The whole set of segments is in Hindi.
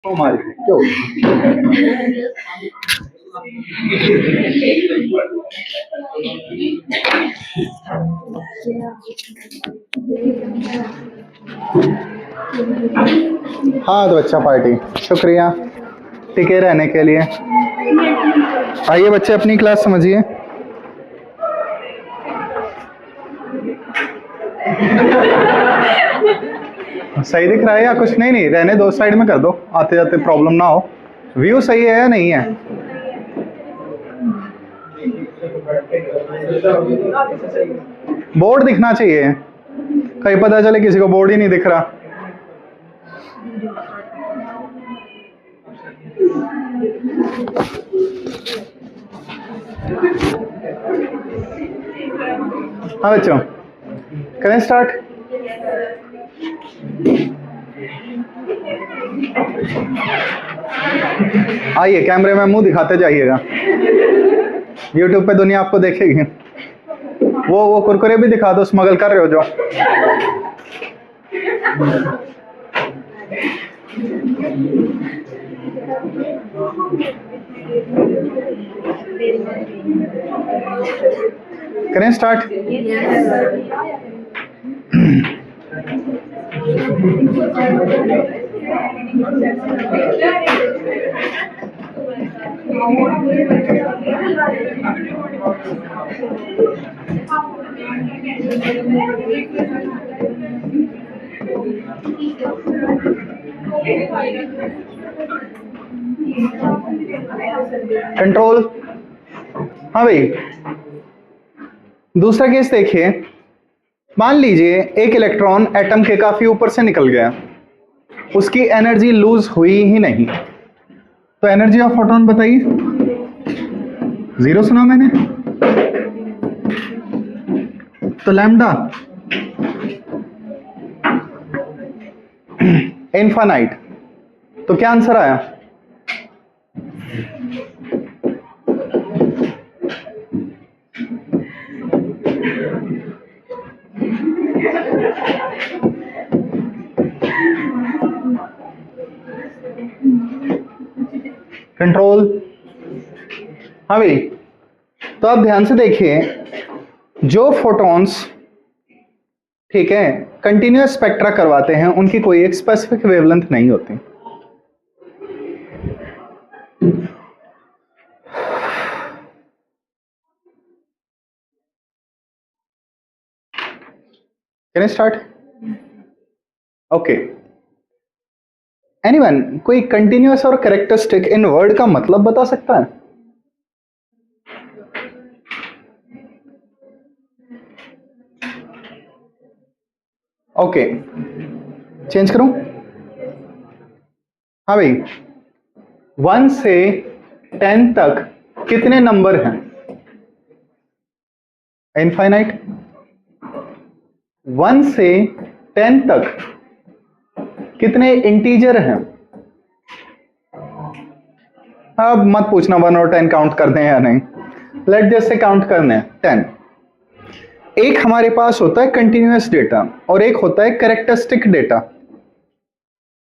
हमारी क्यों हाँ तो अच्छा पार्टी शुक्रिया टिके रहने के लिए। आइए बच्चे अपनी क्लास समझिए। सही दिख रहा है या कुछ नहीं? नहीं रहने दो, साइड में कर दो, आते जाते प्रॉब्लम ना हो। व्यू सही है या नहीं है? बोर्ड दिखना चाहिए, कहीं पता चले किसी को बोर्ड ही नहीं दिख रहा। हाँ बच्चों करें स्टार्ट। आइए कैमरे में मुंह दिखाते जाइएगा, यूट्यूब पे दुनिया आपको देखेगी। वो कुरकुरे भी दिखा दो, स्मगल कर रहे हो जो। करें स्टार्ट। कंट्रोल। हाँ भाई दूसरा केस देखिए, मान लीजिए एक इलेक्ट्रॉन एटम के काफी ऊपर से निकल गया, उसकी एनर्जी लूज हुई ही नहीं, तो एनर्जी ऑफ फोटोन बताइए। जीरो सुना मैंने, तो लैम्डा इनफाइनाइट। तो क्या आंसर आया? कंट्रोल। हाँ भाई तो आप ध्यान से देखिए, जो फोटॉन्स ठीक है कंटिन्यूअस स्पेक्ट्रा करवाते हैं उनकी कोई एक स्पेसिफिक वेवलेंथ नहीं होती। Can I start? Okay anyone कोई कंटिन्यूअस और कैरेक्टरिस्टिक इन वर्ड का मतलब बता सकता है? ओके चेंज करूं? हाँ भाई 1 से 10 तक कितने नंबर हैं? इनफाइनाइट। 1 से 10 तक कितने इंटीजर हैं? अब मत पूछना 1 और 10 काउंट करते हैं या नहीं, लेट जैसे काउंट करने हैं 10। एक हमारे पास होता है कंटिन्यूअस डेटा और एक होता है characteristic data.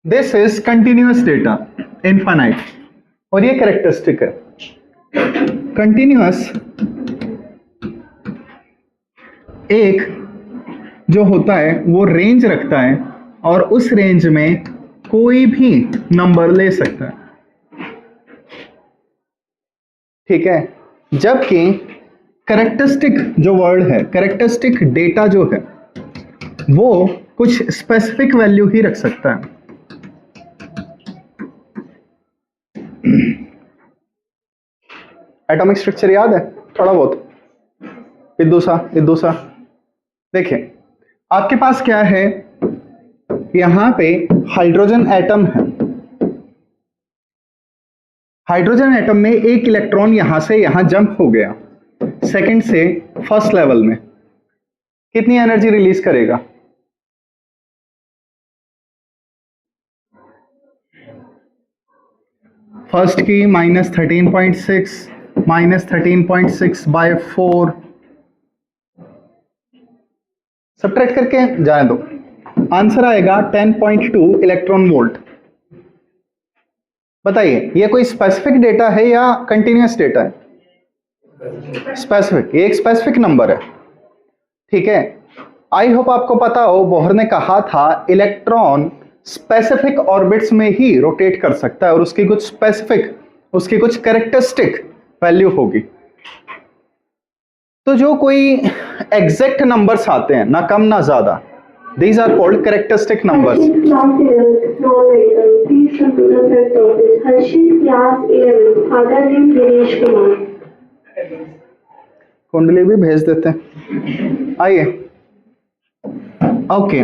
This is continuous data infinite और ये कैरेक्टरिस्टिक है। कंटिन्यूअस एक जो होता है वो रेंज रखता है और उस रेंज में कोई भी नंबर ले सकता है, ठीक है। जबकि कैरेक्टरिस्टिक जो वर्ड है, कैरेक्टरिस्टिक डेटा जो है वो कुछ स्पेसिफिक वैल्यू ही रख सकता है। एटॉमिक स्ट्रक्चर याद है थोड़ा बहुत? इद्दू सा देखिए आपके पास क्या है, यहां पे हाइड्रोजन एटम है। हाइड्रोजन एटम में एक इलेक्ट्रॉन यहां से यहां जंप हो गया, सेकंड से फर्स्ट लेवल में कितनी एनर्जी रिलीज करेगा? फर्स्ट की -13.6 -13.6 बाय 4 सब्ट्रैक्ट करके जाने दो, आंसर आएगा 10.2 इलेक्ट्रॉन वोल्ट। बताइए, ये कोई स्पेसिफिक डेटा है या कंटिन्यूअस डेटा है? स्पेसिफिक, ये एक स्पेसिफिक नंबर है, ठीक है। आई होप आपको पता हो, बोहर ने कहा था इलेक्ट्रॉन स्पेसिफिक ऑर्बिट्स में ही रोटेट कर सकता है और उसकी कुछ स्पेसिफिक, उसकी कुछ कैरेक्टरिस्टिक वैल्यू होगी। तो जो कोई एग्जैक्ट नंबर्स आते हैं, ना कम ना ज्यादा, these are called characteristic numbers. कुंडली भी भेज देते हैं, आइए। ओके,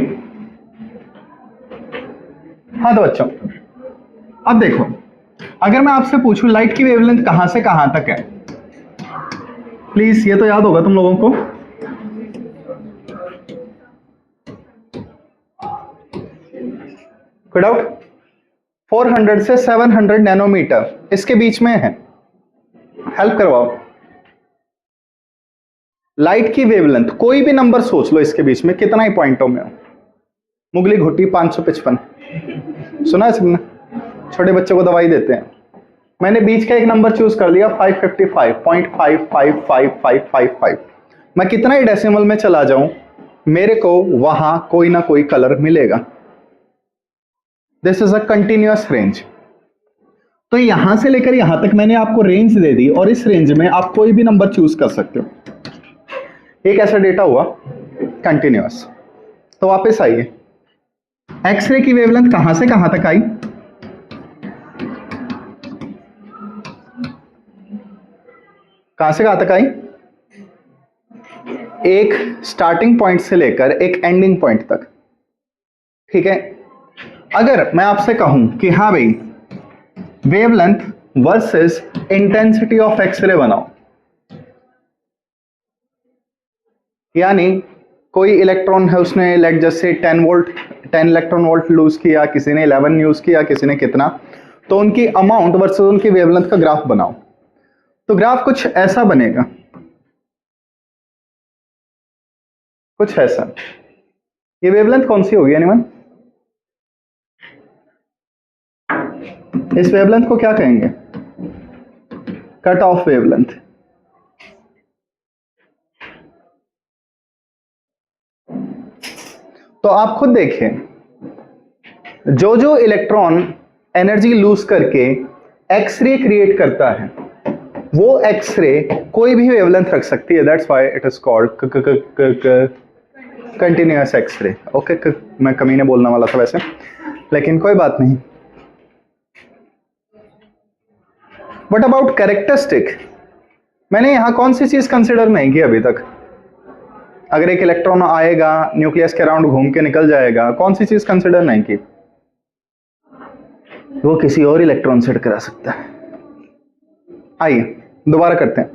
हाँ तो बच्चों, अब देखो, अगर मैं आपसे पूछूं लाइट की वेवलेंथ कहां से कहां तक है, प्लीज ये तो याद होगा तुम लोगों को। कोई डाउट? 400 से 700 नैनोमीटर इसके बीच में है। हेल्प करवाओ। लाइट की वेवलेंथ कोई भी नंबर सोच लो, इसके बीच में कितना ही पॉइंटों में हो। मुगली घुट्टी 555 सुना है सबने? छोटे बच्चों को दवाई देते हैं। मैंने बीच का एक नंबर चूज कर लिया 555.555555। मैं कितना ही डेसिमल में चला जाऊं, मेरे को वहां कोई ना कोई कलर मिलेगा। This is a continuous range. तो यहां से लेकर यहां तक मैंने आपको रेंज दे दी और इस रेंज में आप कोई भी नंबर चूज कर सकते हो। एक ऐसा डेटा हुआ कंटिन्यूअस। तो वापस आइए, एक्सरे की वेवलेंथ कहां से कहां तक आई? कहां से कहां तक आई? एक स्टार्टिंग पॉइंट से लेकर एक एंडिंग पॉइंट तक, ठीक है। अगर मैं आपसे कहूं कि हाँ भाई, wavelength versus intensity of X-ray बनाओ, यानी कोई इलेक्ट्रॉन है, उसने लेट जैसे 10 इलेक्ट्रॉन वोल्ट लूज किया, किसी ने 11 यूज किया, किसी ने कितना, तो उनकी अमाउंट वर्सेस उनकी वेवलेंथ का ग्राफ बनाओ। तो ग्राफ कुछ ऐसा बनेगा, कुछ ऐसा। ये वेवलेंथ कौन सी होगी एनीवन? इस वेवलेंथ को क्या कहेंगे? Cut off wavelength. तो आप खुद देखिए, जो जो इलेक्ट्रॉन एनर्जी लूज करके एक्सरे क्रिएट करता है, वो एक्सरे कोई भी वेवलेंथ रख सकती है। That's why it is called continuous X-ray. Okay, मैं कमीने बोलने वाला था वैसे, लेकिन कोई बात नहीं। What about characteristic? मैंने यहां कौन सी चीज कंसिडर नहीं की अभी तक? अगर एक इलेक्ट्रॉन आएगा, न्यूक्लियस के अराउंड घूम के निकल जाएगा, कौन सी चीज कंसिडर नहीं की? वो किसी और इलेक्ट्रॉन से टकरा सकता है। आइए दोबारा करते हैं।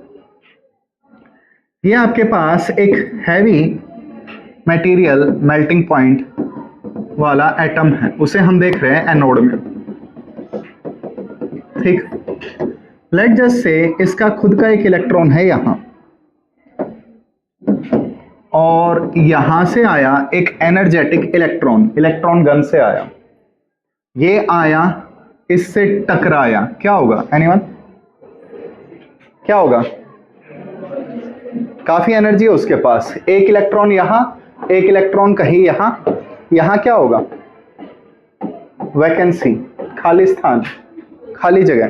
ये आपके पास एक हैवी मटेरियल मेल्टिंग पॉइंट वाला एटम है, उसे हम देख रहे हैं एनोड में, ठीक। लेट जस्ट से इसका खुद का एक इलेक्ट्रॉन है यहां, और यहां से आया एक एनर्जेटिक इलेक्ट्रॉन, इलेक्ट्रॉन गन से आया, ये आया, इससे टकराया, क्या होगा एनीवन? क्या होगा? काफी एनर्जी है उसके पास, एक इलेक्ट्रॉन यहां, एक इलेक्ट्रॉन कहीं यहां, यहां क्या होगा? वैकेंसी, खाली स्थान, खाली जगह,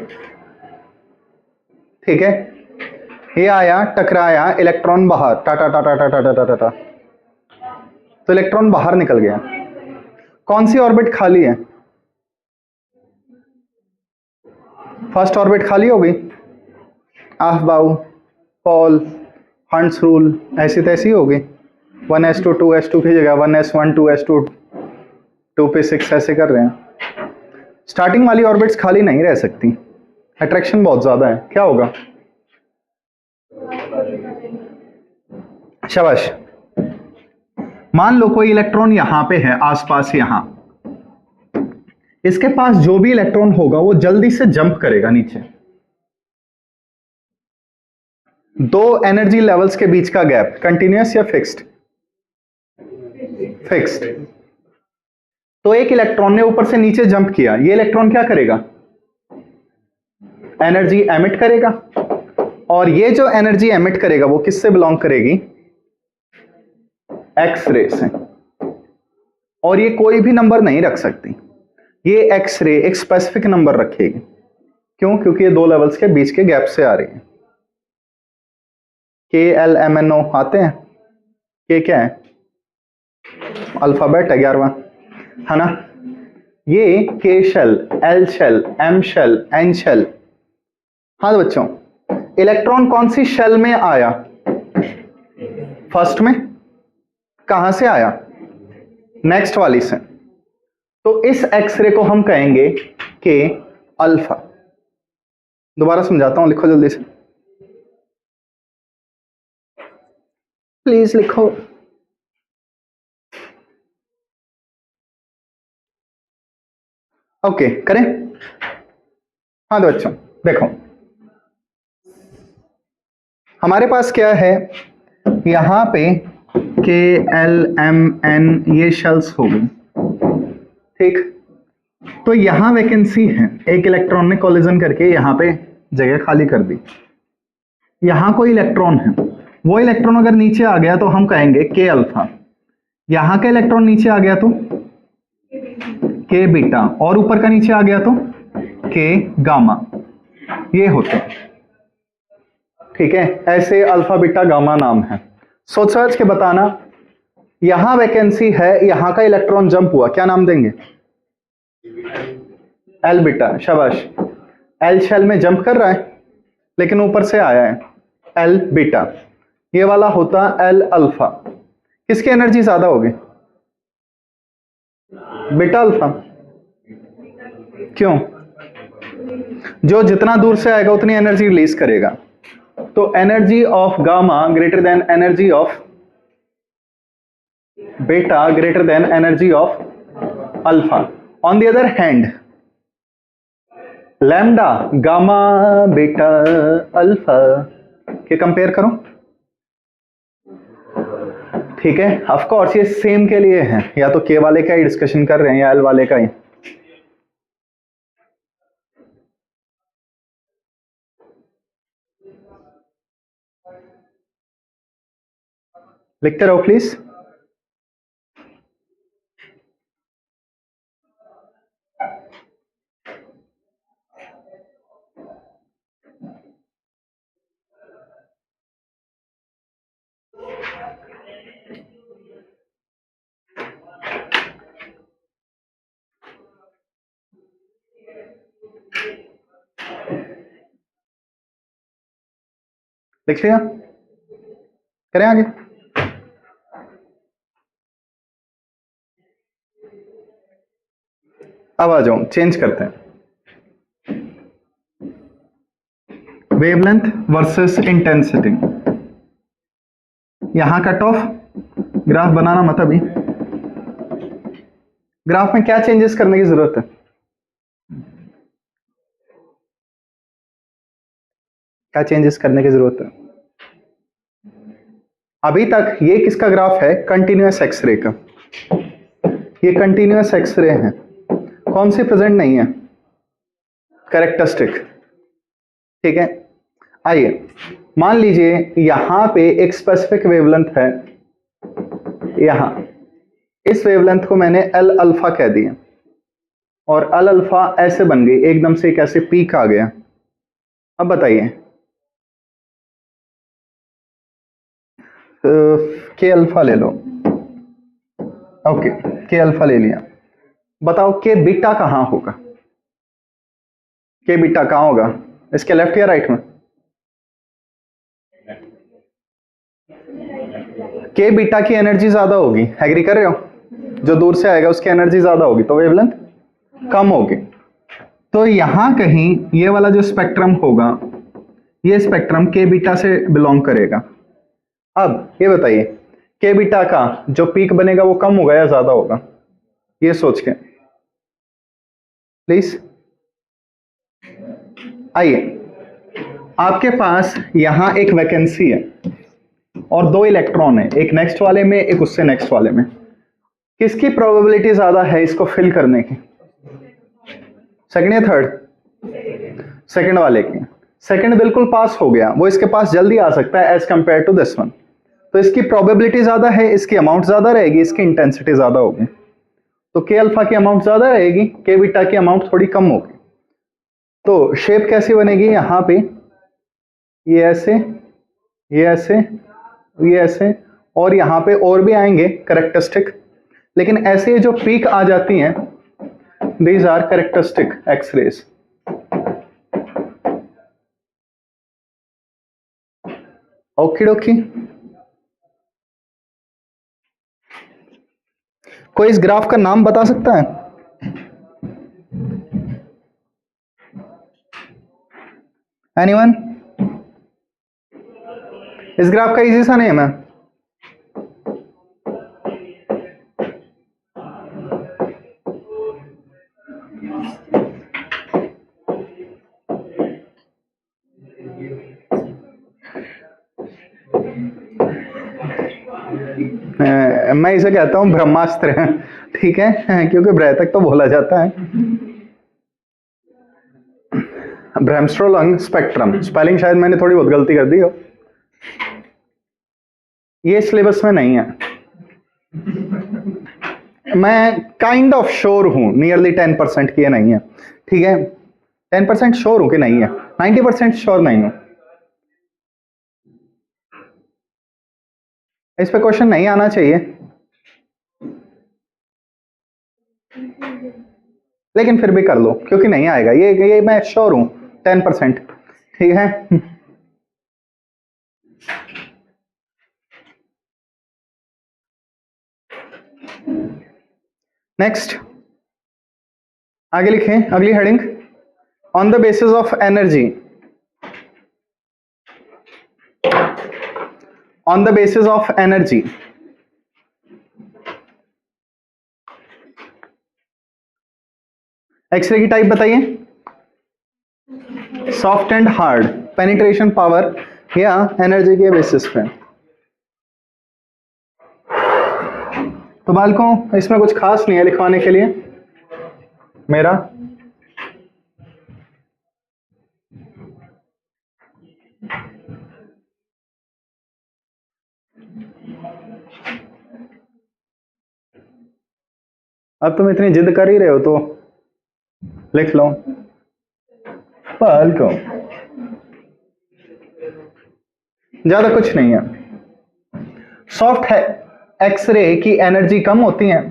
ठीक है। ये आया, टकराया, इलेक्ट्रॉन बाहर, टाटा टाटा टाटा टाटा टाटा, तो इलेक्ट्रॉन बाहर निकल गया। कौन सी ऑर्बिट खाली है? फर्स्ट ऑर्बिट खाली हो गई। आफ्बाउ, पॉल, हंट्स रूल, ऐसी तैसी हो गई। 1s2 2s2 की जगह 1s1 2s2 2 पे 6 ऐसे कर रहे हैं। स्टार्टिंग वाली ऑर्बिट्स खाली नहीं रह सकती, अट्रैक्शन बहुत ज्यादा है, क्या होगा? शाबाश। मान लो कोई इलेक्ट्रॉन यहां पे है, आसपास यहां, इसके पास जो भी इलेक्ट्रॉन होगा वो जल्दी से जंप करेगा नीचे। दो एनर्जी लेवल्स के बीच का गैप कंटिन्यूअस या फिक्स्ड? फिक्स्ड। तो एक इलेक्ट्रॉन ने ऊपर से नीचे जंप किया, ये इलेक्ट्रॉन क्या करेगा? एनर्जी एमिट करेगा, और ये जो एनर्जी एमिट करेगा वो किससे बिलोंग करेगी? एक्स रे से। और ये कोई भी नंबर नहीं रख सकती, ये एक्स रे एक स्पेसिफिक नंबर रखेगी। क्यों? क्योंकि ये दो लेवल्स के बीच के गैप से आ रही है। के एल एम एन ओ आते हैं। के क्या है? अल्फाबेट है 11वां, है ना? ये K shell, L shell, M shell, N shell. हाँ तो बच्चों, इलेक्ट्रॉन कौन सी शेल में आया? फर्स्ट में। कहां से आया? नेक्स्ट वाली से। तो इस एक्सरे को हम कहेंगे के अल्फा। दोबारा समझाता हूं, लिखो जल्दी से, प्लीज लिखो। ओके, करें? हाँ तो बच्चों देखो, हमारे पास क्या है यहां पे? के एल एम एन ये शेल्स हो गई, ठीक। तो यहां वैकेंसी है, एक इलेक्ट्रॉन ने कोलिजन करके यहां पे जगह खाली कर दी। यहां कोई इलेक्ट्रॉन है, वो इलेक्ट्रॉन अगर नीचे आ गया तो हम कहेंगे के अल्फा। यहां का इलेक्ट्रॉन नीचे आ गया तो के बीटा, और ऊपर का नीचे आ गया तो के गामा। ये होते हैं, ठीक है। ऐसे अल्फा बीटा गामा नाम है। सोच समझ के बताना, यहां वैकेंसी है, यहां का इलेक्ट्रॉन जंप हुआ, क्या नाम देंगे? L beta. शाबाश। एल शेल में जंप कर रहा है लेकिन ऊपर से आया है, एल बीटा। ये वाला होता एल अल्फा। किसकी एनर्जी ज्यादा होगी? Beta alpha. क्यों? जो जितना दूर से आएगा उतनी एनर्जी रिलीज करेगा। तो energy of gamma greater than energy of beta greater than energy of alpha. On the other hand, lambda gamma beta alpha के कंपेयर करो, ठीक है। ऑफ कोर्स ये सेम के लिए है, या तो के वाले का ही डिस्कशन कर रहे हैं या एल वाले का ही। लिखते रहो प्लीज। लिख लिया? करें आगे? अब आ जाओ, चेंज करते हैं। Wavelength versus intensity. यहां कट ऑफ, ग्राफ बनाना मत अभी। ग्राफ में क्या चेंजेस करने की जरूरत है? क्या चेंजेस करने की जरूरत है? अभी तक ये किसका ग्राफ है? कंटिन्यूअस एक्सरे का। ये कंटिन्यूअस एक्सरे है, कौन सी प्रेजेंट नहीं है? कैरेक्टरिस्टिक, ठीक है। आइए मान लीजिए यहां पे एक स्पेसिफिक वेवलेंथ है, यहां इस वेवलेंथ को मैंने एल अल्फा कह दिया, और एल अल्फा ऐसे बन गई, एकदम से एक ऐसे पीक आ गया। अब बताइए, के अल्फा ले लो, ओके के अल्फा ले लिया। बताओ के बीटा कहां होगा? के बीटा कहां होगा? इसके लेफ्ट या राइट में? के बीटा की एनर्जी ज्यादा होगी, एग्री कर रहे हो? जो दूर से आएगा उसकी एनर्जी ज्यादा होगी तो वेवलेंथ कम होगी। तो यहां कहीं ये वाला जो स्पेक्ट्रम होगा, ये स्पेक्ट्रम के बीटा से बिलोंग करेगा। अब ये बताइए, के बीटा का जो पीक बनेगा वो कम होगा या ज्यादा होगा? ये सोच के प्लीज। आइए, आपके पास यहां एक वैकेंसी है और दो इलेक्ट्रॉन है, एक नेक्स्ट वाले में एक उससे नेक्स्ट वाले में। किसकी प्रोबेबिलिटी ज्यादा है इसको फिल करने की? सेकंड या थर्ड? सेकंड वाले की। सेकंड बिल्कुल पास हो गया, वो इसके पास जल्दी आ सकता है as compare to this one, तो इसकी प्रोबेबिलिटी ज्यादा है, इसकी अमाउंट ज्यादा रहेगी, इसकी इंटेंसिटी ज्यादा होगी। तो के अल्फा की अमाउंट ज्यादा रहेगी, के बीटा की अमाउंट थोड़ी कम होगी। तो शेप कैसी बनेगी, यहां पे ये ऐसे, ये ऐसे, ये ऐसे, और यहां पे और भी आएंगे करेक्टरिस्टिक, लेकिन ऐसे जो पीक आ जाती हैं, these are characteristic X-rays. Okay डोकी। कोई इस ग्राफ का नाम बता सकता है? एनीवन? इस ग्राफ का इजी सा नेम है। मैं इसे कहता हूं ब्रह्मास्त्र, ठीक है, क्योंकि ब्रह तक तो बोला जाता है। ब्रह्मस्ट्रोलंग स्पेक्ट्रम, स्पेलिंग शायद मैंने थोड़ी बहुत गलती कर दी हो, ये सिलेबस में नहीं है। मैं काइंड ऑफ श्योर हूं नियरली 10% की ये नहीं है, ठीक है, 10% श्योर हूं कि नहीं है, 90% श्योर नहीं हूं। इस पे क्वेश्चन नहीं आना चाहिए, लेकिन फिर भी कर लो क्योंकि नहीं आएगा, ये मैं श्योर हूं 10%, ठीक है। नेक्स्ट आगे लिखें, अगली heading, on the basis of energy, on the basis of energy X-ray की टाइप बताइए, soft and hard, penetration power या एनर्जी के बेसिस पे। तो बालकों इसमें कुछ खास नहीं है लिखवाने के लिए मेरा, अब तुम इतनी जिद कर ही रहे हो तो लिख लो बालकों, ज्यादा कुछ नहीं है। सॉफ्ट है एक्सरे की एनर्जी कम होती है,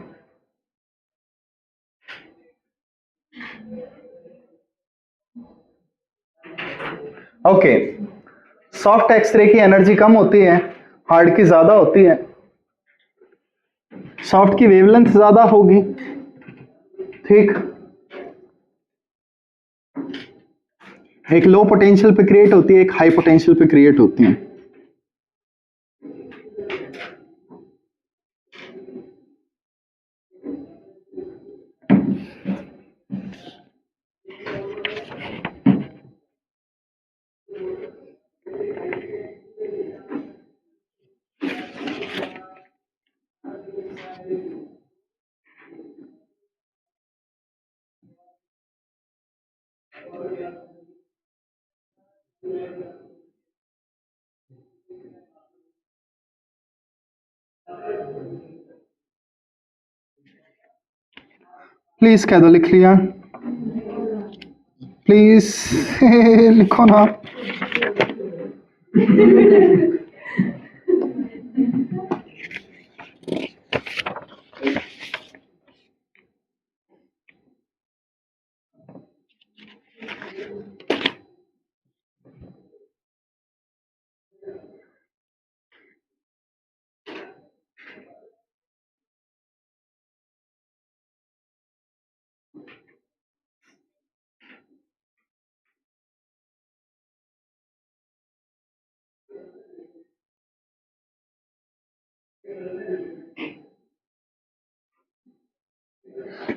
ओके, सॉफ्ट एक्सरे की एनर्जी कम होती है, हार्ड की ज्यादा होती है। सॉफ्ट की वेवलेंथ ज्यादा होगी, ठीक, एक लो पोटेंशियल पे क्रिएट होती है, एक हाई पोटेंशियल पे क्रिएट होती है। प्लीज कह दो लिख लिया, प्लीज लिखो ना।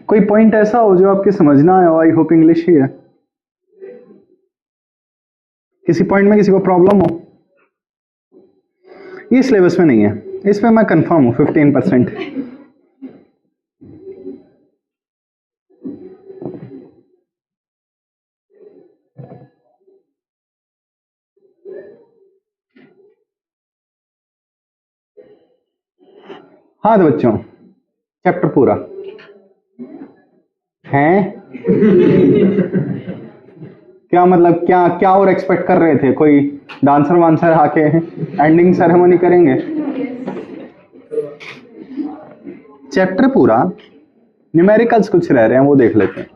कोई पॉइंट ऐसा हो जो आपके समझ ना आया हो, आई होप इंग्लिश ही है, किसी पॉइंट में किसी को प्रॉब्लम हो। ये सिलेबस में नहीं है, इसमें मैं कंफर्म हूं 15%। हाँ तो बच्चों चैप्टर पूरा हैं। क्या मतलब क्या क्या और एक्सपेक्ट कर रहे थे? कोई डांसर वांसर आके एंडिंग सेरेमनी करेंगे? चैप्टर पूरा, न्यूमेरिकल्स कुछ रह रहे हैं वो देख लेते हैं।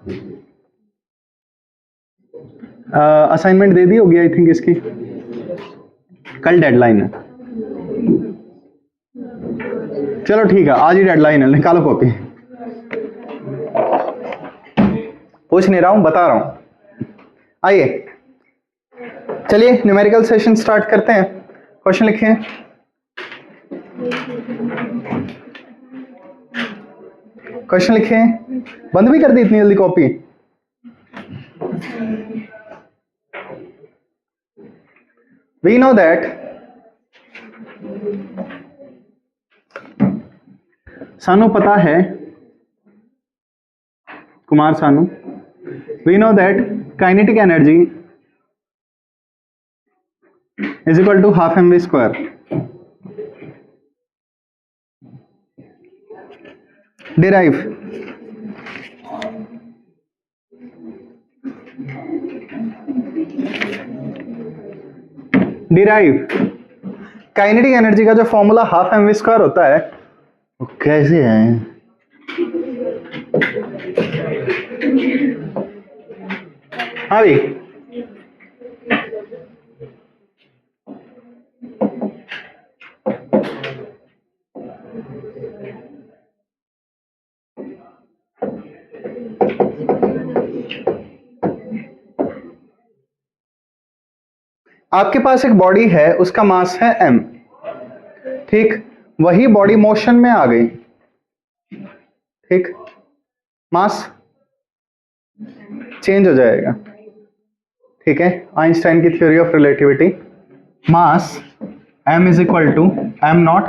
असाइनमेंट दे दी होगी आई थिंक इसकी, कल डेडलाइन है। चलो ठीक है, आज ही डेडलाइन है, निकालो कॉपी। पूछ नहीं रहा हूं, बता रहा हूं। आइए चलिए न्यूमेरिकल सेशन स्टार्ट करते हैं। क्वेश्चन लिखिए। क्वेश्चन लिखिए। बंद भी कर दी इतनी जल्दी कॉपी? वी नो दैट सानू पता है, Kumar Sanu, we know that kinetic energy is equal to half mv square. Derive kinetic energy का जो फॉर्मूला हाफ mv स्क्वायर होता है वो कैसे है? हाँ भाई, आपके पास एक बॉडी है, उसका मास है m, ठीक? वही बॉडी मोशन में आ गई, ठीक? मास चेंज हो जाएगा, ठीक है? आइंस्टाइन की theory of relativity, mass m is equal to m not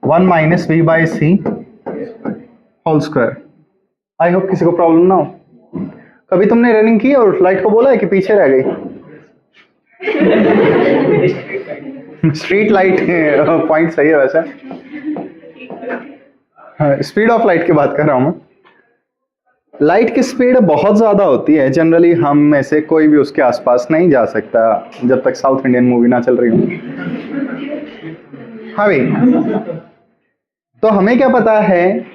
1 minus v by c whole square. I hope किसी को प्रॉब्लम ना हो। कभी तुमने रनिंग की और लाइट को बोला है कि पीछे रह गई? स्ट्रीट लाइट पॉइंट सही है वैसे। स्पीड ऑफ लाइट की बात कर रहा हूं मैं। लाइट की स्पीड बहुत ज्यादा होती है, जनरली हम में से कोई भी उसके आसपास नहीं जा सकता जब तक साउथ इंडियन मूवी ना चल रही हो। हाँ भाई, तो हमें क्या पता है,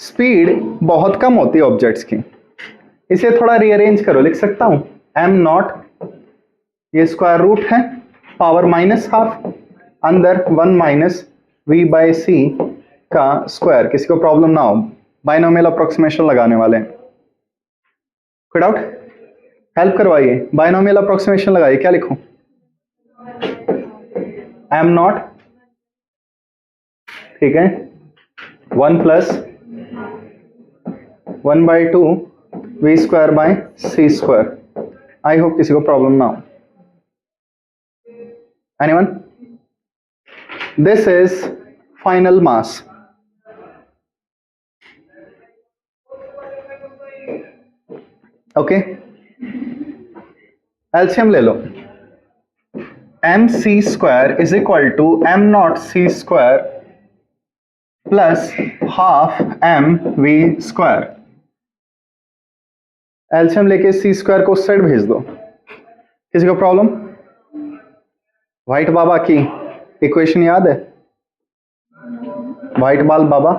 स्पीड बहुत कम होती है ऑब्जेक्ट्स की। इसे थोड़ा रीअरेंज करो, लिख सकता हूं m नॉट, ये स्क्वायर रूट है, पावर माइनस हाफ, अंदर 1 माइनस v बाई सी का स्क्वायर। किसी को प्रॉब्लम ना हो, बाइनोमियल अप्रोक्सीमेशन लगाने वाले हैं। कोई डाउट? हेल्प करवाइए, बाइनोमियल अप्रोक्सीमेशन लगाइए। क्या लिखूं? m नॉट, ठीक है, 1 plus 1 by 2 v square by C square. I hope किसी को प्रॉब्लम ना हो। Anyone? This is final mass. Okay, LCM ले लो। M C square is equal to M not C square plus half M V square. LCM लेके सी स्क्वायर को उस साइड भेज दो। किसी को प्रॉब्लम? व्हाइट बाबा की इक्वेशन याद है? व्हाइट बाल बाबा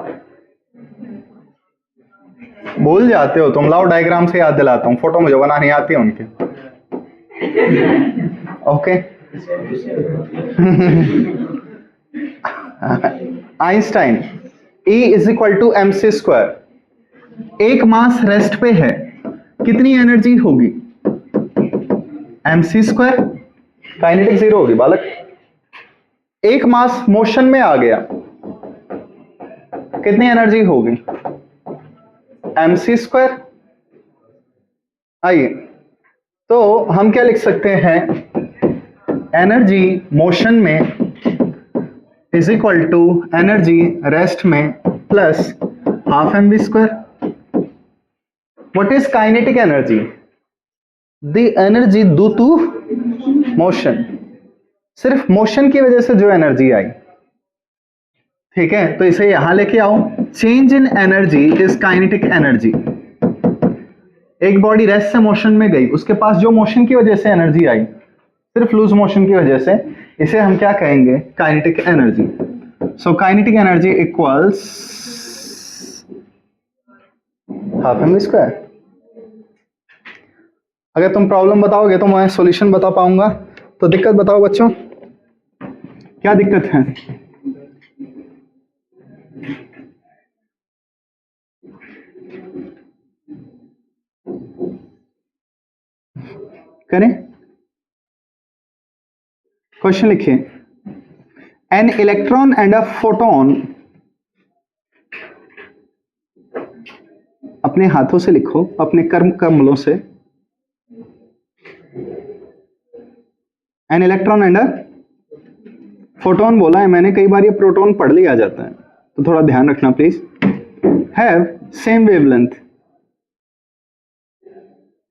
भूल जाते हो तुम, लाओ डायग्राम से याद दिलाता हूं, फोटो मुझे बनानी आती है उनकी। Okay, Einstein E is equal to m C square. एक मास रेस्ट पे है, कितनी एनर्जी होगी? M C square, kinetic zero होगी बालक। एक मास मोशन में आ गया, कितनी एनर्जी होगी? M C square. आइए, तो हम क्या लिख सकते हैं, एनर्जी मोशन में is equal to energy rest में plus half M V square. What is kinetic energy? The energy due to motion, सिर्फ मोशन की वजह से जो एनर्जी आई, ठीक है, तो इसे यहां लेके आओ। Change in energy is kinetic energy. एक बॉडी रेस्ट से मोशन में गई, उसके पास जो मोशन की वजह से एनर्जी आई, सिर्फ लूज मोशन की वजह से, इसे हम क्या कहेंगे? Kinetic energy. So kinetic energy equals half m square. अगर तुम प्रॉब्लम बताओगे तो मैं सॉल्यूशन बता पाऊंगा। तो दिक्कत बताओ बच्चों, क्या दिक्कत है? करें, क्वेश्चन लिखिए। An electron and a photon, अपने हाथों से लिखो, अपने कर्म कमलों से। An electron and a photon बोला है मैंने, कई बार ये प्रोटॉन पढ़ लिया जाता है, तो थोड़ा ध्यान रखना please. Have same wavelength,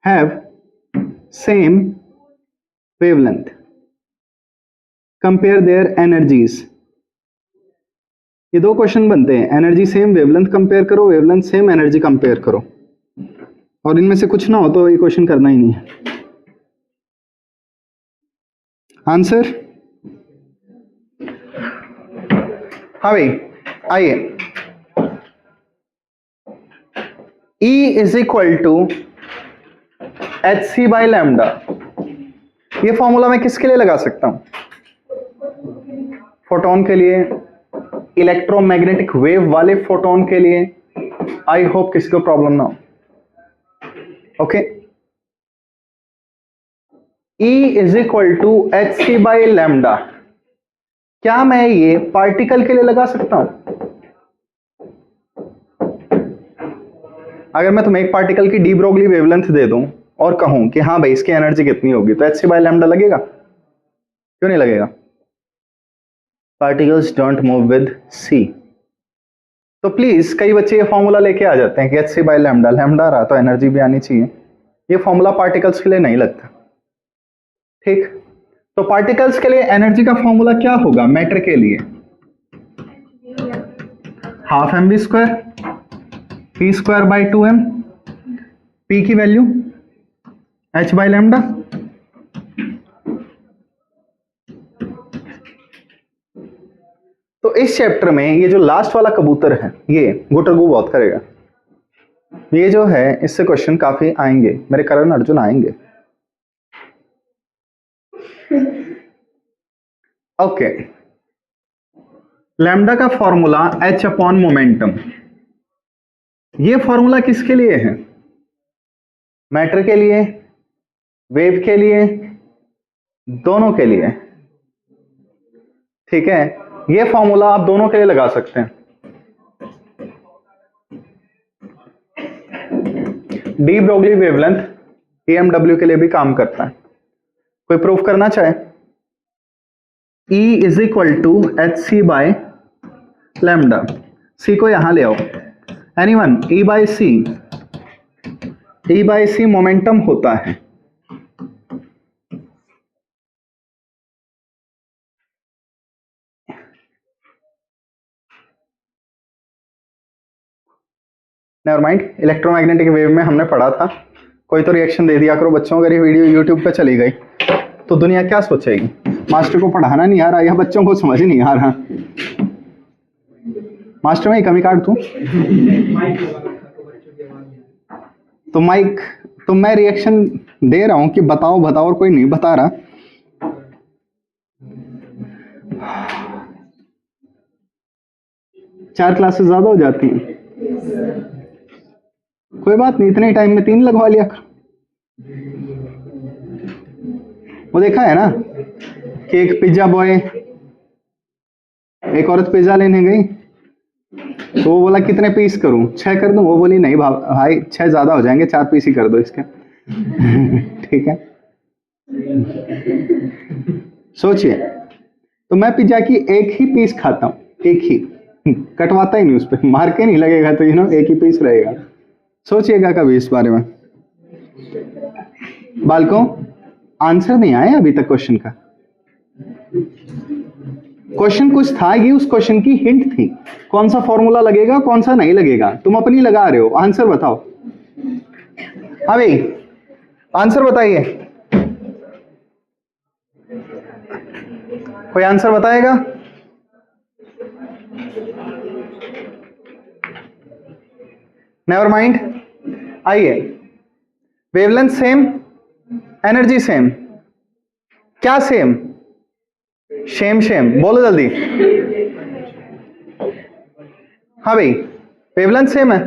have same wavelength, compare their energies. ये दो क्वेश्चन बनते हैं, एनर्जी सेम वेवलेंथ कंपेयर करो, वेवलेंथ सेम एनर्जी कंपेयर करो। और इनमें से कुछ ना हो तो ये क्वेश्चन करना ही नहीं है। आंसर? हाँ भाई, आइए। E is equal to H c by lambda. ये फॉर्मूला मैं किसके लिए लगा सकता हूं? फोटोन के लिए, इलेक्ट्रोमैग्नेटिक वेव वाले फोटोन के लिए। आई होप किसी को प्रॉब्लम ना हो। Okay, E is equal to H c by lambda. क्या मैं ये पार्टिकल के लिए लगा सकता हूं? अगर मैं तुम्हें एक पार्टिकल की डी ब्रोगली वेवलेंथ दे दूं और कहूं कि हाँ भाई इसकी एनर्जी कितनी होगी, तो एच सी बाई लैम्डा लगेगा? क्यों नहीं लगेगा? Particles don't move with c. तो प्लीज, कई बच्चे ये फॉर्मूला लेके आ जाते हैं कि h c by lambda, lambda रहा तो एनर्जी भी आनी चाहिए। ये फॉर्मूला पार्टिकल्स के लिए नहीं लगता। ठीक, तो पार्टिकल्स के लिए एनर्जी का फॉर्मूला क्या होगा? मैटर के लिए half m b square, p square by 2m। P की वैल्यू एच बाई लैम्डा। तो इस चैप्टर में ये जो लास्ट वाला कबूतर है, ये गुटरगू बहुत करेगा। ये जो है इससे क्वेश्चन काफी आएंगे, मेरे करण अर्जुन आएंगे। ओके, लैम्डा का फॉर्मूला एच अपॉन मोमेंटम। ये फॉर्मूला किसके लिए है? मैटर के लिए, वेव के लिए, दोनों के लिए। ठीक है, ये फॉर्मूला आप दोनों के लिए लगा सकते हैं। डी ब्रोगली वेवलेंथ EMW के लिए भी काम करता है। कोई प्रूफ करना चाहे? E is equal to H C by lambda. C को यहां ले आओ। Anyone? E by C, E by C momentum होता है। नेवर माइंड, इलेक्ट्रोमैग्नेटिक वेव में हमने पढ़ा था। कोई तो रिएक्शन दे दिया करो बच्चों। अगर ये वीडियो यूट्यूब पे चली गई तो दुनिया क्या सोचेगी? मास्टर को पढ़ाना नहीं आ रहा या बच्चों को समझ नहीं आ रहा? मास्टर में ही कमी काट दूं तो माइक, तो मैं रिएक्शन दे रहा हूं कि बताओ बताओ, और कोई नहीं बता रहा। चार क्लासेस ज्यादा हो जाती हैं, कोई बात नहीं, इतने टाइम में 3 लगवा लिया कर। वो देखा है ना कि एक पिज्जा बॉय, एक औरत पिज्जा लेने गई तो वो बोला कितने पीस करूं? 6 कर दूं? वो बोली नहीं भाई 6 ज्यादा हो जाएंगे, 4 पीस ही कर दो इसके। ठीक है, सोचिए, तो मैं पिज्जा की एक ही पीस खाता हूं, एक ही, कटवाता ही नहीं, उस पर मार के नहीं लगेगा, तो एक ही पीस रहेगा। सोचिएगा कभी इस बारे में। बालकों, आंसर नहीं आया अभी तक क्वेश्चन का? क्वेश्चन कुछ था, ये उस क्वेश्चन की हिंट थी, कौन सा फॉर्मूला लगेगा कौन सा नहीं लगेगा, तुम अपनी लगा रहे हो, आंसर बताओ। हाँ भाई आंसर बताइए, कोई आंसर बताएगा? नेवर माइंड, आइए। वेवलेंथ सेम, एनर्जी सेम, क्या सेम? सेम सेम, बोलो जल्दी। हाँ भाई वेवलेंथ सेम है,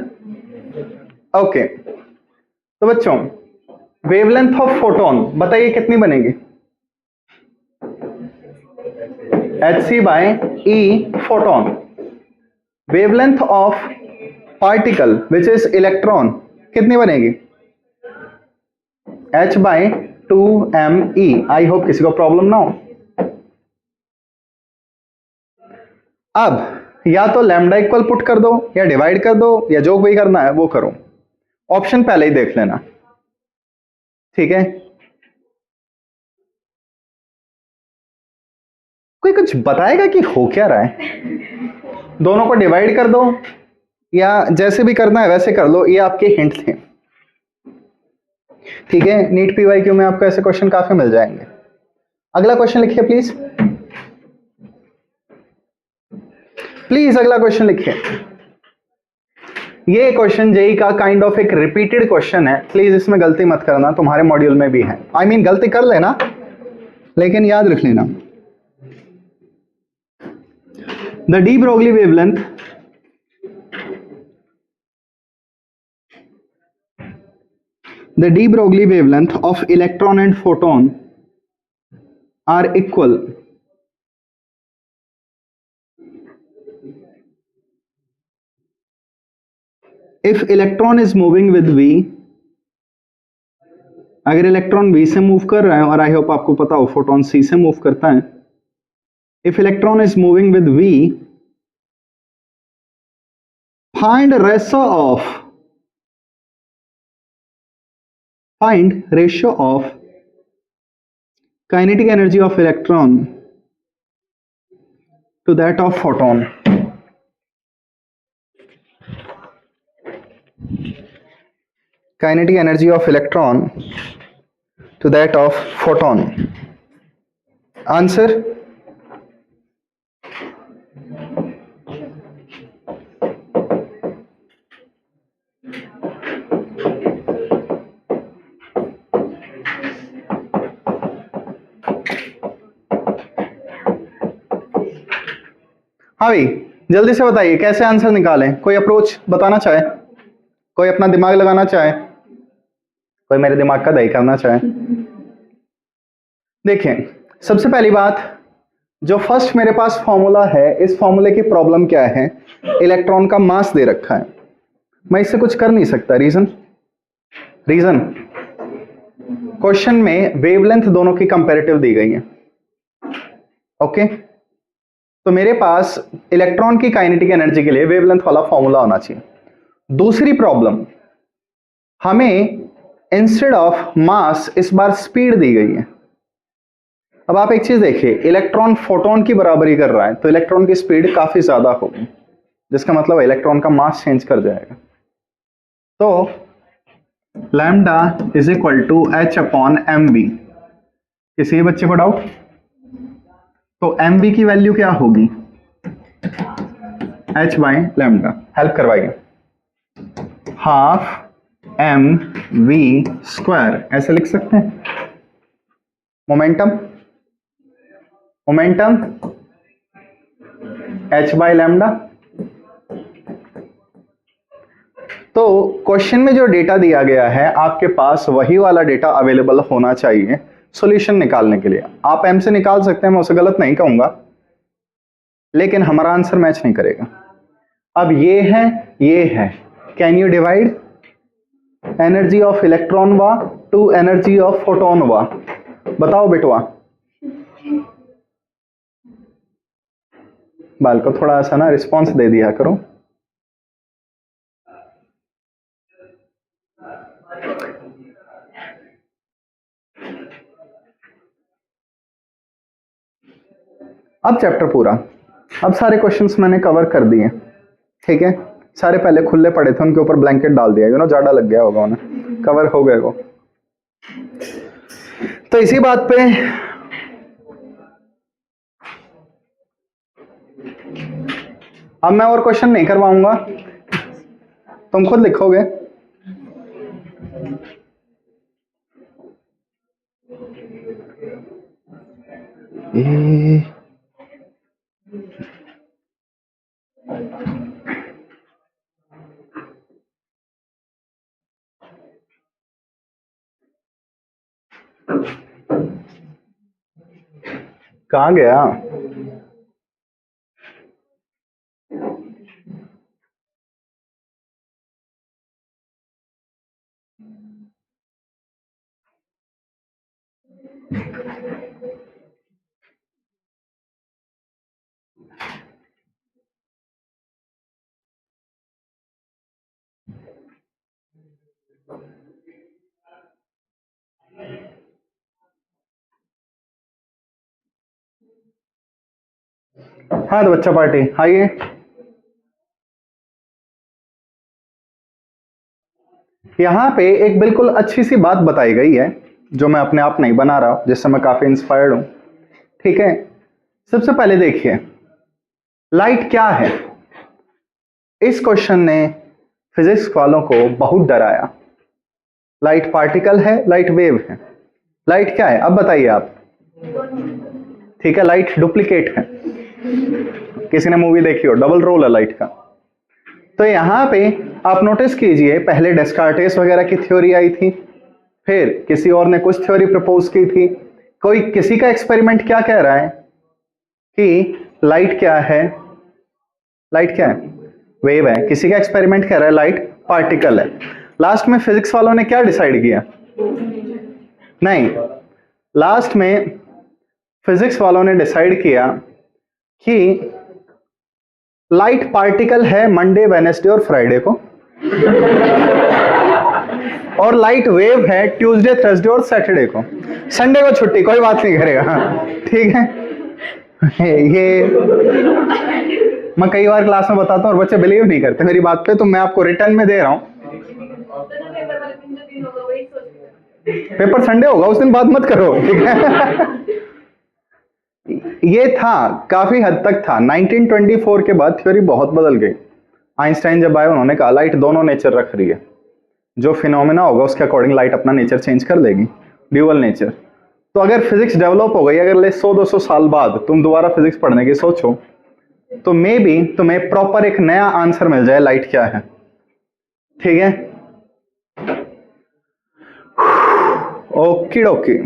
ओके। तो बच्चों वेवलेंथ ऑफ फोटोन बताइए कितनी बनेगी? hc by e photon. Wavelength of particle which is electron कितनी बनेगी? h bye 2me। आई होप किसी को प्रॉब्लम ना हो। अब या तो लैम्डा इक्वल पुट कर दो या डिवाइड कर दो या जो भी करना है वो करो, ऑप्शन पहले ही देख लेना, ठीक है? कोई कुछ बताएगा कि हो क्या रहा है? दोनों को डिवाइड कर दो या जैसे भी करना है वैसे कर लो, ये आपके हिंट थे, ठीक है? नीट पीवाईक्यू में आपको ऐसे क्वेश्चन काफी मिल जाएंगे। अगला क्वेश्चन लिखिए प्लीज, प्लीज अगला क्वेश्चन लिखिए। ये क्वेश्चन जेई का काइंड ऑफ एक रिपीटेड क्वेश्चन है, प्लीज इसमें गलती मत करना, तुम्हारे मॉड्यूल में भी है। आई मीन गलती कर लेना लेकिन याद रख लेना। The de Broglie wavelength of electron and photon are equal if electron is moving with v। अगर इलेक्ट्रॉन v से मूव कर रहा है, और आई होप आपको पता हो फोटोन c से मूव करता है, if electron is moving with v, find ratio of kinetic energy of electron to that of photon। kinetic energy of electron to that of photon। Answer? हाँ भाई जल्दी से बताइए कैसे आंसर निकालें, कोई अप्रोच बताना चाहे, कोई अपना दिमाग लगाना चाहे, कोई मेरे दिमाग का दही करना चाहे। देखिए सबसे पहली बात, जो फर्स्ट मेरे पास फॉर्मूला है, इस फॉर्मूले की प्रॉब्लम क्या है? इलेक्ट्रॉन का मास दे रखा है, मैं इससे कुछ कर नहीं सकता। रीजन क्वेश्चन में वेवलेंथ दोनों की कंपैरेटिव दी गई है, ओके? तो मेरे पास इलेक्ट्रॉन की काइनेटिक एनर्जी के लिए वेवलेंथ वाला फॉर्मूला होना चाहिए। दूसरी प्रॉब्लम, हमें इंस्टेड ऑफ मास इस बार स्पीड दी गई है। अब आप एक चीज देखिए, इलेक्ट्रॉन फोटोन की बराबरी कर रहा है तो इलेक्ट्रॉन की स्पीड काफी ज्यादा होगी, जिसका मतलब इलेक्ट्रॉन का मास चेंज कर जाएगा। तो lambda is equal to h upon m b. किसी बच्चे को डाउट? तो एम बी की वैल्यू क्या होगी? H by lambda. हेल्प करवाइए। हाफ एम वी स्क्वायर ऐसे लिख सकते हैं। Momentum H by lambda. तो क्वेश्चन में जो डेटा दिया गया है आपके पास वही वाला डेटा अवेलेबल होना चाहिए सॉल्यूशन निकालने के लिए। आप एम से निकाल सकते हैं, मैं उसे गलत नहीं कहूंगा, लेकिन हमारा आंसर मैच नहीं करेगा। अब ये है, can you divide energy of electron वा टू एनर्जी ऑफ फोटोन वा? बताओ बेटवा। बाल को थोड़ा सा ना रिस्पॉन्स दे दिया करो। अब चैप्टर पूरा, अब सारे क्वेश्चंस मैंने कवर कर दिए, ठीक है। सारे पहले खुले पड़े थे, उनके ऊपर ब्लैंकेट डाल दिया, ज्यादा लग गया होगा उन्हें, कवर हो गए वो। तो इसी बात पे अब मैं और क्वेश्चन नहीं करवाऊंगा, तुम खुद लिखोगे। कहाँ गया? हाँ तो बच्चा पार्टी आइए। यहाँ पे एक बिल्कुल अच्छी सी बात बताई गई है जो मैं अपने आप नहीं बना रहा, जिससे मैं काफी इंस्पायर्ड हूं, ठीक है। सबसे पहले देखिए लाइट क्या है। इस क्वेश्चन ने फिजिक्स वालों को बहुत डराया। लाइट पार्टिकल है, लाइट वेव है। लाइट क्या है अब बताइए आप? ठीक है, लाइट डुप्लीकेट है। किसी ने मूवी देखी हो, डबल रोल है लाइट का। तो यहां पे आप नोटिस कीजिए, पहले डेस्कार्टेस वगैरह की थ्योरी आई थी, फिर किसी और ने कुछ थ्योरी प्रपोज की थी। कोई किसी का एक्सपेरिमेंट क्या कह रहा है कि लाइट क्या है? लाइट क्या है? वेव है। किसी का एक्सपेरिमेंट कह रहा है लाइट पार्टिकल है। लास्ट में फिजिक्स वालों ने क्या डिसाइड किया? नहीं, लास्ट में फिजिक्स वालों ने डिसाइड किया कि लाइट पार्टिकल है मंडे, वेनेसडे और फ्राइडे को, और लाइट वेव है ट्यूसडे, थर्सडे और सैटरडे को। संडे को छुट्टी, कोई बात नहीं करेगा, ठीक है। ये मैं कई बार क्लास में बताता हूँ और बच्चे बिलीव नहीं करते मेरी बात पे, तो मैं आपको रिटर्न में दे रहा हूँ। पेपर संडे होगा, उस दिन बात मत करो, ठीक है। ये था, काफी हद तक था। 1924 के बाद थ्योरी बहुत बदल गई। आइंस्टाइन जब आए उन्होंने कहा लाइट दोनों नेचर रख रही है, जो फिनोमेना होगा उसके अकॉर्डिंग लाइट अपना नेचर चेंज कर देगी, ड्यूअल नेचर। तो अगर फिजिक्स डेवलप हो गई, अगर ले 100-200 साल बाद तुम दोबारा फिजिक्स पढ़ने की सोचो, तो मे बी तुम्हें प्रॉपर एक नया आंसर मिल जाए लाइट क्या है, ठीक है। ओके ओके,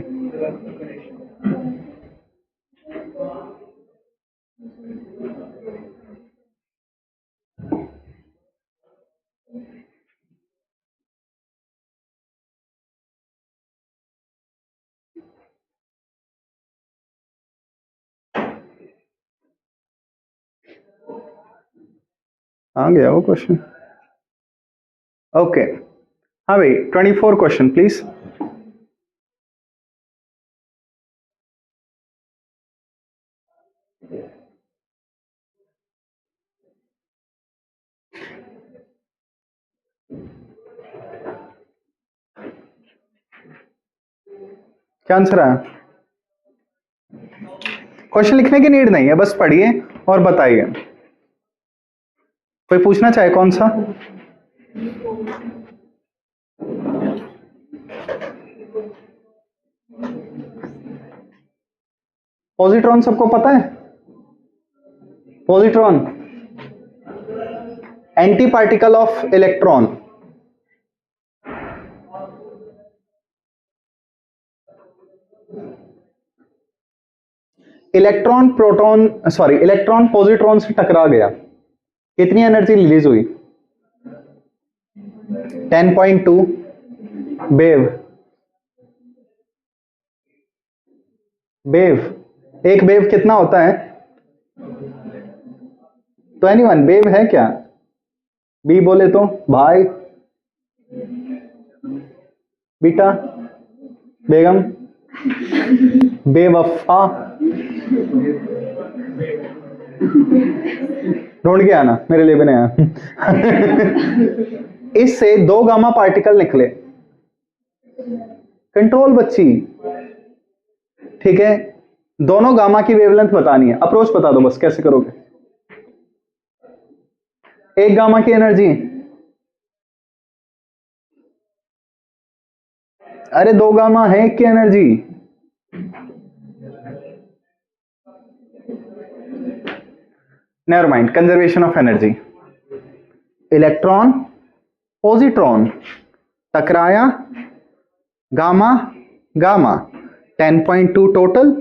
आ गया वो क्वेश्चन। ओके, हाँ भाई 24 क्वेश्चन प्लीज। क्या आंसर है? क्वेश्चन लिखने की नीड नहीं है, बस पढ़िए और बताइए। कोई पूछना चाहे कौन सा? पॉजिट्रॉन सबको पता है? Positron anti particle of electron. Electron positron से टकरा गया, कितनी एनर्जी रिलीज हुई? 10.2 बेव। एक बेव कितना होता है? तो एनीवन बेव है क्या? बी बोले तो भाई, बीटा, बेगम, बेवफा, ढूंढ के आना, मेरे लिए भी नहीं आया। इससे 2 गामा पार्टिकल निकले। कंट्रोल बच्ची, ठीक है। दोनों गामा की वेवलेंथ बतानी है, अप्रोच बता दो बस कैसे करोगे। एक गामा की एनर्जी, अरे 2 गामा है, एक की energy. Never mind, conservation of energy. Electron positron टकराया, गामा गामा, 10.2 टोटल,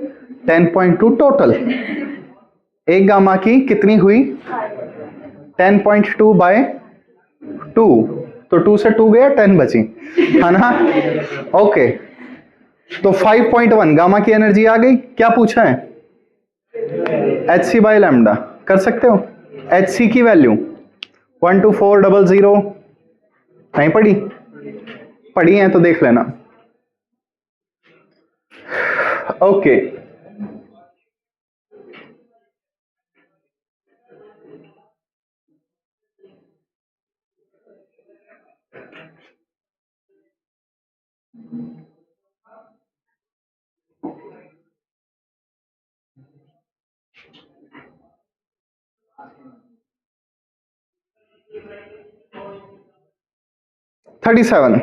10.2 टोटल। एक गामा की कितनी हुई? 10.2 बाय 2, तो 2 से 2 गया, 10 बची, है ना? ओके, तो 5.1 गामा की एनर्जी आ गई। क्या पूछा है? hc/λ कर सकते हो। hc की वैल्यू 12400, नहीं पढ़ी? पढ़ी है तो देख लेना। Okay, thirty seven.